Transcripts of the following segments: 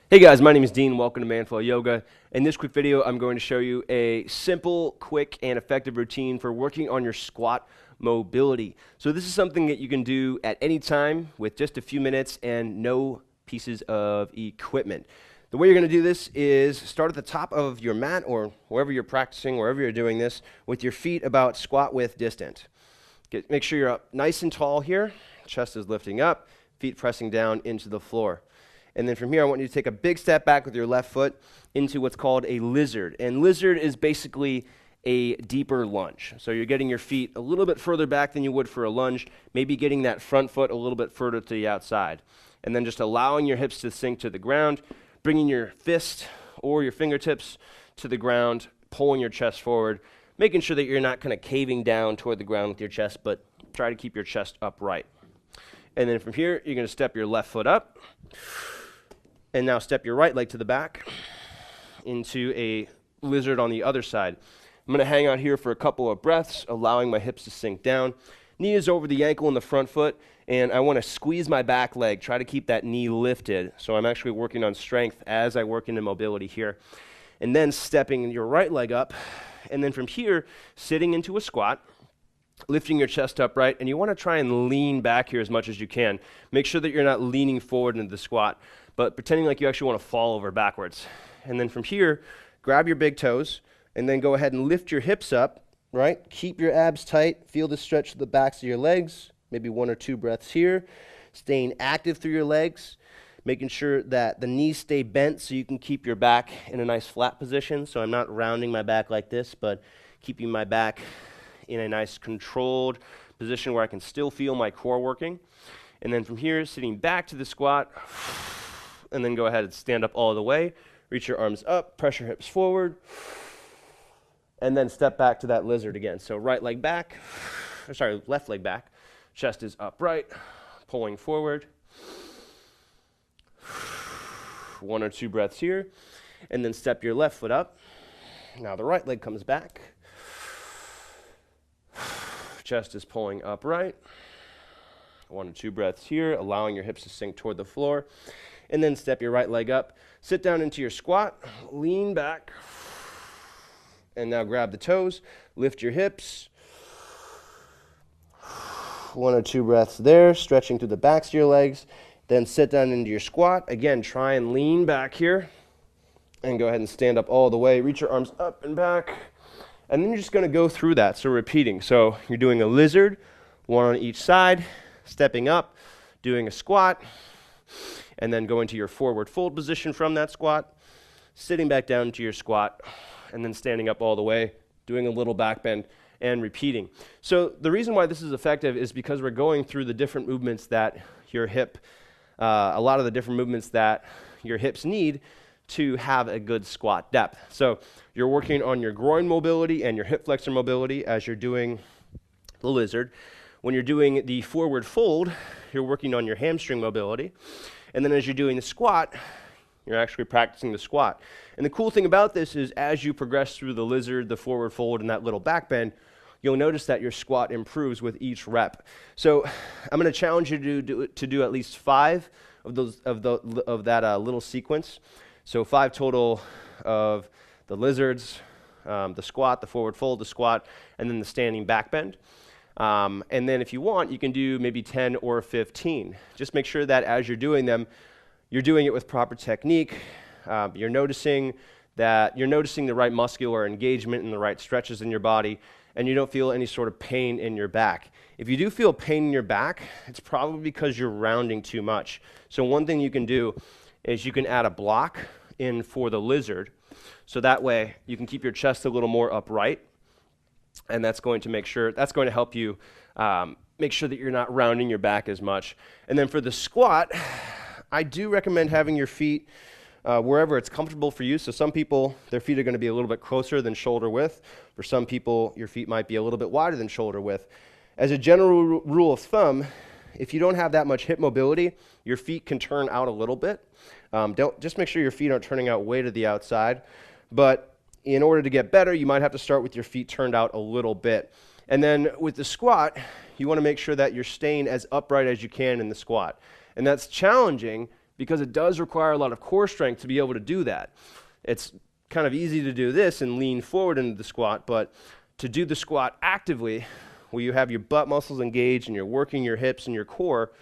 Hey guys, my name is Dean. Welcome to Manflow Yoga. In this quick video, I'm going to show you a simple, quick, and effective routine for working on your squat mobility. So this is something that you can do at any time with just a few minutes and no pieces of equipment. The way you're going to do this is start at the top of your mat or wherever you're practicing, wherever you're doing this, with your feet about squat width distant. Make sure you're up nice and tall here. Chest is lifting up, feet pressing down into the floor. And then from here, I want you to take a big step back with your left foot into what's called a lizard. And lizard is basically a deeper lunge. So you're getting your feet a little bit further back than you would for a lunge, maybe getting that front foot a little bit further to the outside. And then just allowing your hips to sink to the ground, bringing your fist or your fingertips to the ground, pulling your chest forward, making sure that you're not kind of caving down toward the ground with your chest, but try to keep your chest upright. And then from here, you're going to step your left foot up. And now step your right leg to the back into a lizard on the other side. I'm going to hang out here for a couple of breaths, allowing my hips to sink down. Knee is over the ankle in the front foot, and I want to squeeze my back leg, try to keep that knee lifted. So I'm actually working on strength as I work into mobility here. And then stepping your right leg up, and then from here, sitting into a squat, lifting your chest upright, and you want to try and lean back here as much as you can. Make sure that you're not leaning forward into the squat, but pretending like you actually want to fall over backwards. And then from here, grab your big toes, and then go ahead and lift your hips up, right? Keep your abs tight. Feel the stretch of the backs of your legs. Maybe 1 or 2 breaths here. Staying active through your legs, making sure that the knees stay bent so you can keep your back in a nice flat position. So I'm not rounding my back like this, but keeping my back in a nice controlled position where I can still feel my core working. And then from here, sitting back to the squat, and then go ahead and stand up all the way. Reach your arms up, press your hips forward, and then step back to that lizard again. So left leg back, chest is upright, pulling forward. 1 or 2 breaths here, and then step your left foot up. Now the right leg comes back. Chest is pulling upright. 1 or 2 breaths here, allowing your hips to sink toward the floor. And then step your right leg up. Sit down into your squat, lean back, and now grab the toes, lift your hips. 1 or 2 breaths there, stretching through the backs of your legs. Then sit down into your squat. Again, try and lean back here. And go ahead and stand up all the way. Reach your arms up and back. And then you're just going to go through that, so repeating. So you're doing a lizard, 1 on each side, stepping up, doing a squat, and then going to your forward fold position from that squat, sitting back down to your squat, and then standing up all the way, doing a little back bend, and repeating. So the reason why this is effective is because we're going through the different movements that your hip, a lot of the different movements that your hips need to have a good squat depth. So you're working on your groin mobility and your hip flexor mobility as you're doing the lizard. When you're doing the forward fold, you're working on your hamstring mobility. And then as you're doing the squat, you're actually practicing the squat. And the cool thing about this is as you progress through the lizard, the forward fold, and that little back bend, you'll notice that your squat improves with each rep. So I'm going to challenge you to do at least 5 of that little sequence. So 5 total of the lizards, the squat, the forward fold, the squat, and then the standing back bend. And then if you want, you can do maybe 10 or 15. Just make sure that as you're doing them, you're doing it with proper technique. You're noticing the right muscular engagement and the right stretches in your body, and you don't feel any sort of pain in your back. If you do feel pain in your back, it's probably because you're rounding too much. So one thing you can do is you can add a block in for the lizard, so that way you can keep your chest a little more upright. And that's going to help you make sure that you're not rounding your back as much. And then for the squat, I do recommend having your feet wherever it's comfortable for you. So some people, their feet are going to be a little bit closer than shoulder width. For some people, your feet might be a little bit wider than shoulder width. As a general rule of thumb, if you don't have that much hip mobility, your feet can turn out a little bit. Just make sure your feet aren't turning out way to the outside. But in order to get better, you might have to start with your feet turned out a little bit. And then with the squat, you want to make sure that you're staying as upright as you can in the squat. And that's challenging because it does require a lot of core strength to be able to do that. It's kind of easy to do this and lean forward into the squat, but to do the squat actively, where you have your butt muscles engaged and you're working your hips and your core,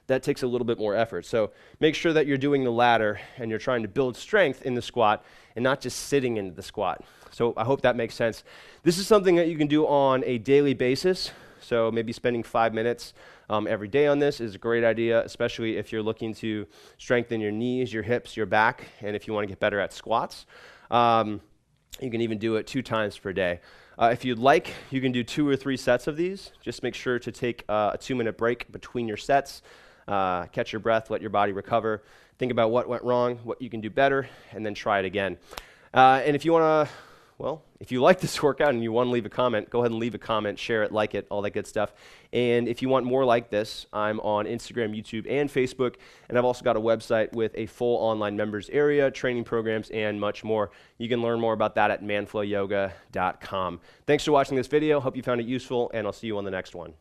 that takes a little bit more effort. So make sure that you're doing the latter and you're trying to build strength in the squat and not just sitting into the squat. So I hope that makes sense. This is something that you can do on a daily basis. So maybe spending 5 minutes every day on this is a great idea, especially if you're looking to strengthen your knees, your hips, your back, and if you want to get better at squats. You can even do it 2 times per day. If you'd like, you can do 2 or 3 sets of these. Just make sure to take a 2-minute break between your sets, catch your breath, let your body recover, think about what went wrong, what you can do better, and then try it again. And if you want to, well, if you like this workout and you want to leave a comment, go ahead and leave a comment, share it, like it, all that good stuff. And if you want more like this, I'm on Instagram, YouTube, and Facebook, and I've also got a website with a full online members area, training programs, and much more. You can learn more about that at manflowyoga.com. Thanks for watching this video. Hope you found it useful, and I'll see you on the next one.